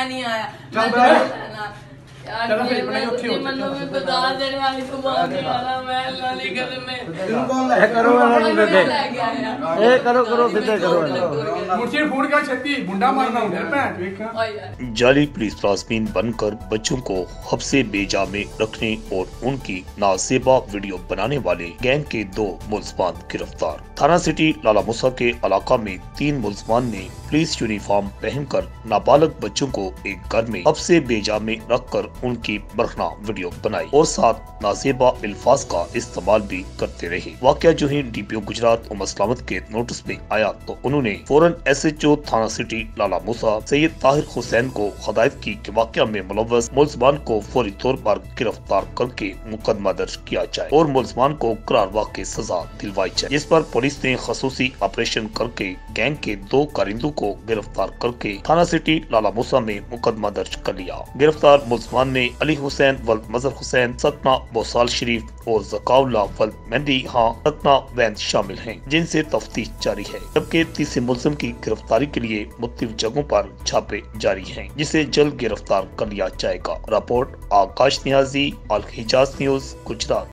ਮੈਂ ਨਹੀਂ ਆਇਆ। ਚੱਲ ਮੈਂ ਬਹਿ। ਜ਼ਰੂਰ ਲੈਣਾ। ਯਾਰ ਚਲੋ ਫਿਰ ਜੇ ਬਣਾਈ ਉੱਥੇ ਹੋ ਮੈਨੂੰ ਵੀ ਬਤਾ ਦੇਣੇ ਵਾਲੀ ਤੋਂ ਬਾਅਦ ਨਹੀਂ ਆਣਾ ਮੈਂ ਲਾਲੀ ਕਦੇ ਮੈਂ ਤੈਨੂੰ ਕੌਣ ਲੈ ਕਰੋ ਇਹਨਾਂ ਨੂੰ ਲੈ ਦੇ ਕੇ ਆਇਆ। ਇਹ ਕਰੋ ਸਿੱਧੇ ਕਰੋ ਮੁਰਸ਼ੀ ਫੋਨ कर छत्ती मुंडा मारना होता है भैन देखा। ਓਏ ਯਾਰ जाली पुलिस मुलाजिम बनकर बच्चों को हफ्से बेजा में रखने और उनकी नासेबा वीडियो बनाने वाले गैंग के 2 मुलजमान गिरफ्तार। थाना सिटी लाला मूसा के इलाका में 3 मुलजमान ने पुलिस यूनिफॉर्म पहनकर नाबालग बच्चों को एक घर में हफ्से बेजा में रखकर उनकी बरखना वीडियो बनाई और साथ नासेबा अल्फाज का इस्तेमाल भी करते रहे। वाकया जो ही DPO गुजरात उमर सलामत के नोटिस में आया तो उन्होंने फौरन SHO थाना सिटी लाला मूसा सैयद ताहिर हुसैन को हदायत की कि वाकया में मुलव्वस मुलजमान को फौरी तौर पर गिरफ्तार करके मुकदमा दर्ज किया जाए और मुलजमान को करार वाक़ई सजा दिलवाई जाए। इस पर पुलिस ने खसूसी ऑपरेशन करके गैंग के 2 कारिंदों को गिरफ्तार करके थाना सिटी लाला मूसा में मुकदमा दर्ज कर लिया। गिरफ्तार मुलजमान में अली हुसैन वल्द मजहर हुसैन, सतना बोसाल शरीफ और जकाउल्ला वल्द मेहंदी हाँ सतना वैन शामिल हैं, जिनसे तफ्तीश जारी है। जबकि तीसरे मुलजिम की गिरफ्तारी के लिए मुख्तलिफ जगहों पर छापे जारी हैं, जिसे जल्द गिरफ्तार कर लिया जाएगा। रिपोर्ट आकाश नियाजी, अल हिजाज न्यूज, गुजरात।